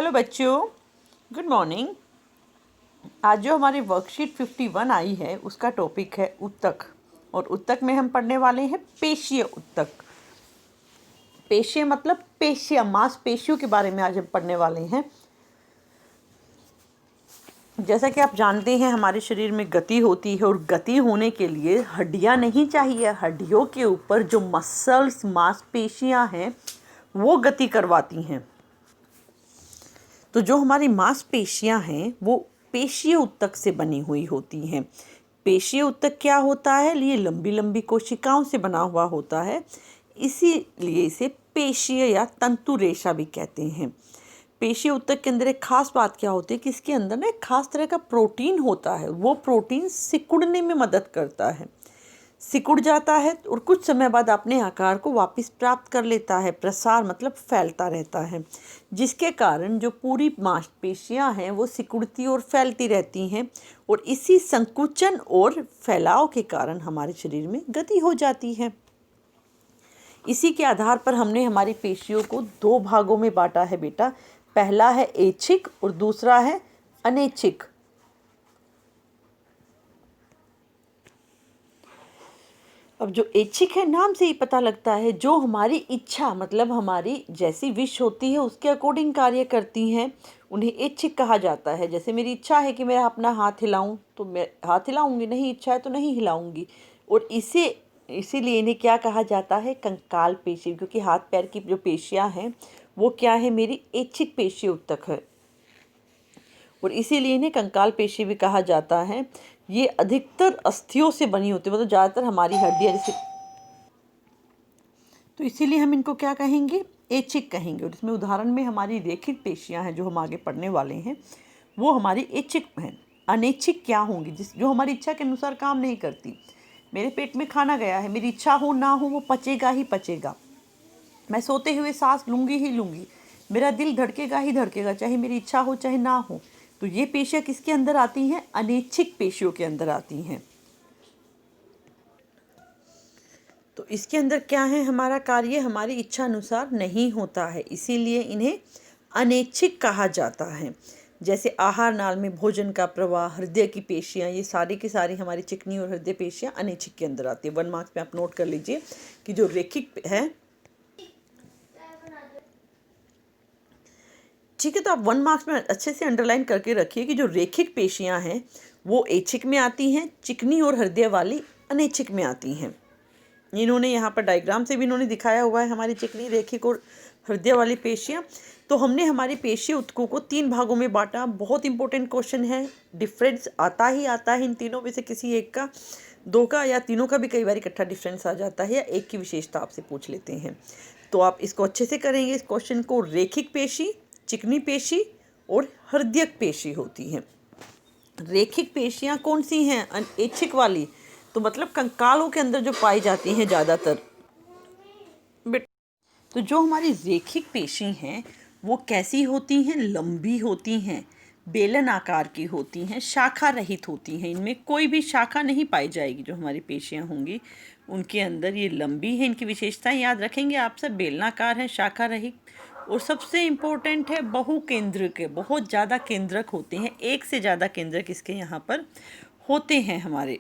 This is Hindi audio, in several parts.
हेलो बच्चों, गुड मॉर्निंग। आज जो हमारी वर्कशीट 51 आई है उसका टॉपिक है ऊतक। और ऊतक में हम पढ़ने वाले हैं पेशीय ऊतक। पेशीय मतलब पेशियाँ, मांसपेशियों के बारे में आज हम पढ़ने वाले हैं। जैसा कि आप जानते हैं हमारे शरीर में गति होती है और गति होने के लिए हड्डियाँ नहीं चाहिए। हड्डियों के ऊपर जो मसल्स, मांसपेशियाँ हैं वो गति करवाती हैं। तो जो हमारी मांसपेशियां हैं वो पेशीय ऊतक से बनी हुई होती हैं। पेशीय ऊतक क्या होता है? ये लंबी लंबी कोशिकाओं से बना हुआ होता है, इसीलिए इसे पेशीय या तंतु रेशा भी कहते हैं। पेशीय ऊतक के अंदर एक खास बात क्या होती है कि इसके अंदर ना एक खास तरह का प्रोटीन होता है। वो प्रोटीन सिकुड़ने में मदद करता है। सिकुड़ जाता है और कुछ समय बाद अपने आकार को वापस प्राप्त कर लेता है। प्रसार मतलब फैलता रहता है, जिसके कारण जो पूरी मांसपेशियां हैं वो सिकुड़ती और फैलती रहती हैं। और इसी संकुचन और फैलाव के कारण हमारे शरीर में गति हो जाती है। इसी के आधार पर हमने हमारी पेशियों को दो भागों में बांटा है बेटा। पहला है ऐच्छिक और दूसरा है अनैच्छिक। अब जो ऐच्छिक है, नाम से ही पता लगता है, जो हमारी इच्छा मतलब हमारी जैसी विश होती है उसके अकॉर्डिंग कार्य करती हैं, उन्हें ऐच्छिक कहा जाता है। जैसे मेरी इच्छा है कि मैं अपना हाथ हिलाऊं तो मैं हाथ हिलाऊंगी, नहीं इच्छा है तो नहीं हिलाऊंगी। और इसीलिए इन्हें क्या कहा जाता है? कंकाल पेशी। क्योंकि हाथ पैर की जो पेशियां हैं वो क्या है? मेरी ऐच्छिक पेशी ऊतक है और इसीलिए इन्हें कंकाल पेशी भी कहा जाता है। ये अधिकतर अस्थियों से बनी होती है, मतलब ज़्यादातर हमारी हड्डियाँ जैसे, तो इसीलिए हम इनको क्या कहेंगे? ऐच्छिक कहेंगे। और इसमें उदाहरण में हमारी रेखिक पेशियाँ हैं जो हम आगे पढ़ने वाले हैं, वो हमारी ऐच्छिक हैं। अनैच्छिक क्या होंगी? जो हमारी इच्छा के अनुसार काम नहीं करती। मेरे पेट में खाना गया है, मेरी इच्छा हो ना हो वो पचेगा ही पचेगा। मैं सोते हुए सांस लूँगी ही लूँगी, मेरा दिल धड़केगा ही धड़केगा, चाहे मेरी इच्छा हो चाहे ना हो। तो ये पेशियाँ किसके अंदर आती हैं? अनैच्छिक पेशियों के अंदर आती हैं। तो इसके अंदर क्या है? हमारा कार्य हमारी इच्छा अनुसार नहीं होता है, इसीलिए इन्हें अनैच्छिक कहा जाता है। जैसे आहार नाल में भोजन का प्रवाह, हृदय की पेशियाँ, ये सारी की सारी हमारी चिकनी और हृदय पेशियाँ अनैच्छिक के अंदर आती है। 1 मार्क्स में आप नोट कर लीजिए कि जो रेखिक है, ठीक है, तो आप 1 मार्क्स में अच्छे से अंडरलाइन करके रखिए कि जो रेखिक पेशियाँ हैं वो ऐच्छिक में आती हैं, चिकनी और हृदय वाली अनैच्छिक में आती हैं। इन्होंने यहाँ पर डायग्राम से भी इन्होंने दिखाया हुआ है हमारी चिकनी, रेखिक और हृदय वाली पेशियाँ। तो हमने हमारी पेशीय ऊतकों को 3 भागों में बांटा। बहुत इंपॉर्टेंट क्वेश्चन है, डिफरेंस आता ही आता है इन तीनों में से किसी एक का, 2 का या तीनों का भी कई बार इकट्ठा डिफरेंस आ जाता है, या एक की विशेषता आपसे पूछ लेते हैं। तो आप इसको अच्छे से करेंगे इस क्वेश्चन को। रेखिक पेशी, चिकनी पेशी और हृदयक पेशी होती हैं। रेखिक पेशियाँ कौन सी हैं? ऐच्छिक वाली, तो मतलब कंकालों के अंदर जो पाई जाती हैं ज़्यादातर। तो जो हमारी रेखिक पेशी हैं वो कैसी होती हैं? लंबी होती हैं, बेलन आकार की होती हैं, शाखा रहित होती हैं। इनमें कोई भी शाखा नहीं पाई जाएगी। जो हमारी पेशियाँ होंगी उनके अंदर ये लंबी है। इनकी विशेषताएं याद रखेंगे आप सब। बेलनाकार है, शाखा रहित, और सबसे इम्पोर्टेंट है बहुकेंद्रक है। बहुत ज़्यादा केंद्रक होते हैं, एक से ज़्यादा केंद्रक इसके यहाँ पर होते हैं हमारे,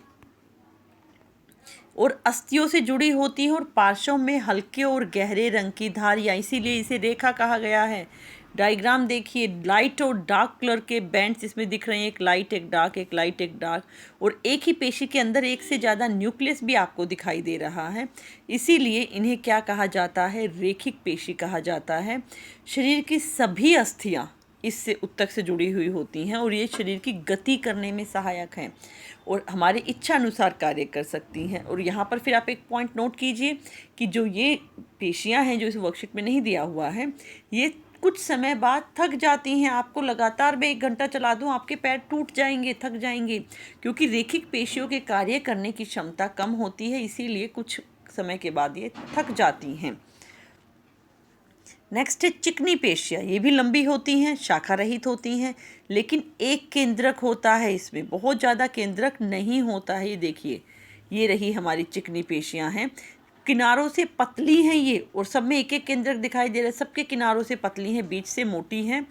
और अस्थियों से जुड़ी होती है और पार्श्व में हल्के और गहरे रंग की धारियाँ, इसीलिए इसे रेखा कहा गया है। डायग्राम देखिए, लाइट और डार्क कलर के बैंड्स इसमें दिख रहे हैं, एक लाइट एक डार्क, एक लाइट एक डार्क, और एक ही पेशी के अंदर एक से ज़्यादा न्यूक्लियस भी आपको दिखाई दे रहा है। इसीलिए इन्हें क्या कहा जाता है? रेखिक पेशी कहा जाता है। शरीर की सभी अस्थियाँ इससे ऊतक से जुड़ी हुई होती हैं और ये शरीर की गति करने में सहायक हैं और हमारी इच्छा अनुसार कार्य कर सकती हैं। और यहाँ पर फिर आप एक पॉइंट नोट कीजिए कि जो ये पेशियाँ हैं जो इस वर्कशीट में नहीं दिया हुआ है, ये कुछ समय बाद थक जाती हैं। आपको लगातार मैं 1 घंटा चला दूँ, आपके पैर टूट जाएंगे, थक जाएंगे, क्योंकि रेखिक पेशियों के कार्य करने की क्षमता कम होती है, इसीलिए कुछ समय के बाद ये थक जाती हैं। नेक्स्ट है चिकनी पेशियाँ। ये भी लंबी होती हैं, शाखा रहित होती हैं, लेकिन एक केंद्रक होता है इसमें, बहुत ज़्यादा केंद्रक नहीं होता है। ये देखिए, ये रही हमारी चिकनी पेशियाँ हैं। किनारों से पतली हैं ये, और सब में एक एक केंद्रक दिखाई दे रहा है, सबके किनारों से पतली हैं, बीच से मोटी हैं,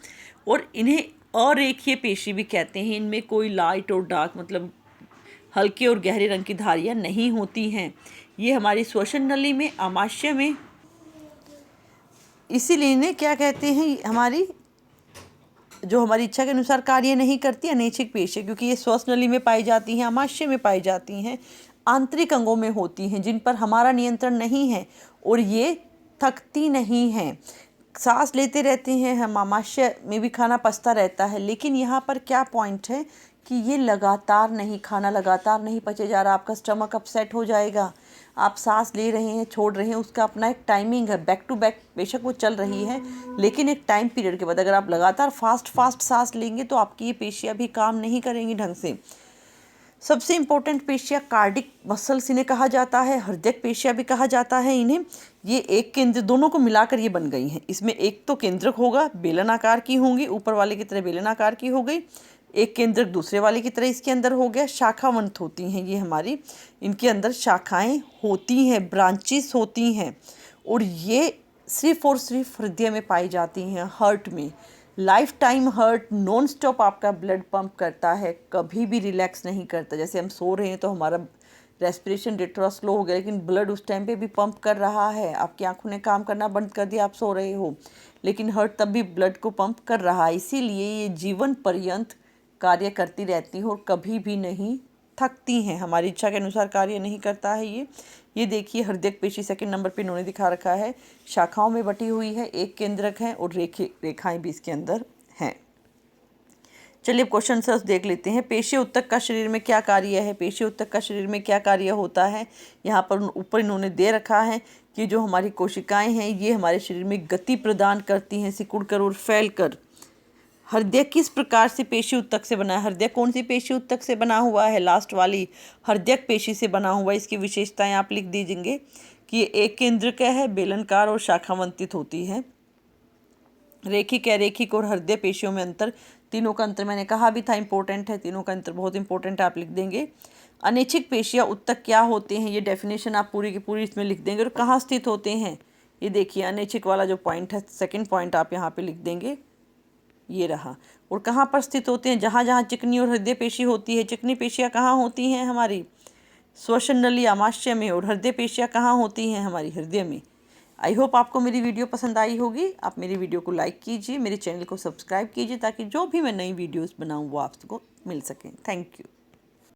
और इन्हें अरेखीय पेशी भी कहते हैं। इनमें कोई लाइट और डार्क मतलब हल्के और गहरे रंग की धारियाँ नहीं होती हैं। ये हमारी श्वसन नली में, आमाशय में, इसीलिए इन्हें क्या कहते हैं, हमारी जो हमारी इच्छा के अनुसार कार्य नहीं करती अनैच्छिक पेशी, क्योंकि ये श्वसन नली में पाई जाती हैं, आमाशय में पाई जाती हैं, आंतरिक अंगों में होती हैं, जिन पर हमारा नियंत्रण नहीं है, और ये थकती नहीं हैं। सांस लेते रहते हैं हम, आमाशय में भी खाना पचता रहता है, लेकिन यहाँ पर क्या पॉइंट है कि ये लगातार नहीं, खाना लगातार नहीं पचे जा रहा, आपका स्टमक अपसेट हो जाएगा। आप सांस ले रहे हैं, छोड़ रहे हैं, उसका अपना एक टाइमिंग है, बैक टू बैक बेशक वो चल रही है, लेकिन एक टाइम पीरियड के बाद अगर आप लगातार फास्ट सांस लेंगे तो आपकी ये पेशियाँ भी काम नहीं करेंगी ढंग से। सबसे इम्पोर्टेंट पेशियाँ कार्डिक मसल्स इन्हें कहा जाता है, हृदयक पेशियाँ भी कहा जाता है इन्हें। ये एक केंद्र, दोनों को मिलाकर ये बन गई हैं। इसमें एक तो केंद्रक होगा, बेलन आकार की होंगी, ऊपर वाले की तरह बेलन आकार की हो गई, एक केंद्रक दूसरे वाले की तरह इसके अंदर हो गया। शाखावंत होती हैं ये हमारी, इनके अंदर शाखाएं होती हैं, ब्रांचेस होती हैं, और ये सिर्फ और सिर्फ हृदय में पाई जाती हैं, हार्ट में। Life time heart non stop आपका ब्लड पंप करता है, कभी भी रिलैक्स नहीं करता। जैसे हम सो रहे हैं तो हमारा रेस्पिरेशन रेट थोड़ा स्लो हो गया, लेकिन ब्लड उस टाइम पे भी पंप कर रहा है। आपकी आंखों ने काम करना बंद कर दिया, आप सो रहे हो, लेकिन हार्ट तब भी ब्लड को पंप कर रहा है। इसीलिए ये जीवन पर्यंत कार्य करती रहती है और कभी भी नहीं थकती हैं। हमारी इच्छा के अनुसार कार्य नहीं करता है ये देखिए हृदयक पेशी सेकंड नंबर पे इन्होंने दिखा रखा है, शाखाओं में बटी हुई है, एक केंद्रक है और रेखाएं भी इसके अंदर हैं। चलिए क्वेश्चन आंसर्स देख लेते हैं। पेशीय ऊतक का शरीर में क्या कार्य है? पेशीय ऊतक का शरीर में क्या कार्य होता है? यहाँ पर ऊपर इन्होंने दे रखा है कि जो हमारी कोशिकाएं हैं ये हमारे शरीर में गति प्रदान करती हैं सिकुड़कर और फैलकर। हृदय किस प्रकार से पेशी ऊतक से बना है? हृदय कौन सी पेशी ऊतक से बना हुआ है? लास्ट वाली हृदयक पेशी से बना हुआ है। इसकी विशेषताएं आप लिख दीजिएंगे कि ये एक केंद्रक है, बेलनाकार और शाखावंतित होती है। रेखिक, अरेखिक और हृदय पेशियों में अंतर, तीनों का अंतर मैंने कहा भी था इंपॉर्टेंट है, तीनों का अंतर बहुत इंपॉर्टेंट आप लिख देंगे। अनैच्छिक पेशियाँ ऊतक क्या होते हैं ये डेफिनेशन आप पूरी की पूरी इसमें लिख देंगे। और कहाँ स्थित होते हैं ये देखिए, अनैच्छिक वाला जो पॉइंट है, सेकेंड पॉइंट आप यहाँ पे लिख देंगे, ये रहा। और कहाँ पर स्थित होते हैं? जहाँ जहाँ चिकनी और हृदय पेशी होती है। चिकनी पेशियाँ कहाँ होती हैं? हमारी श्वसन नली आमाशय में। और हृदय पेशियाँ कहाँ होती हैं? हमारी हृदय में। आई होप आपको मेरी वीडियो पसंद आई होगी। आप मेरी वीडियो को लाइक कीजिए, मेरे चैनल को सब्सक्राइब कीजिए, ताकि जो भी मैं नई वीडियोस बनाऊँ वो आपको मिल सकें। Thank you.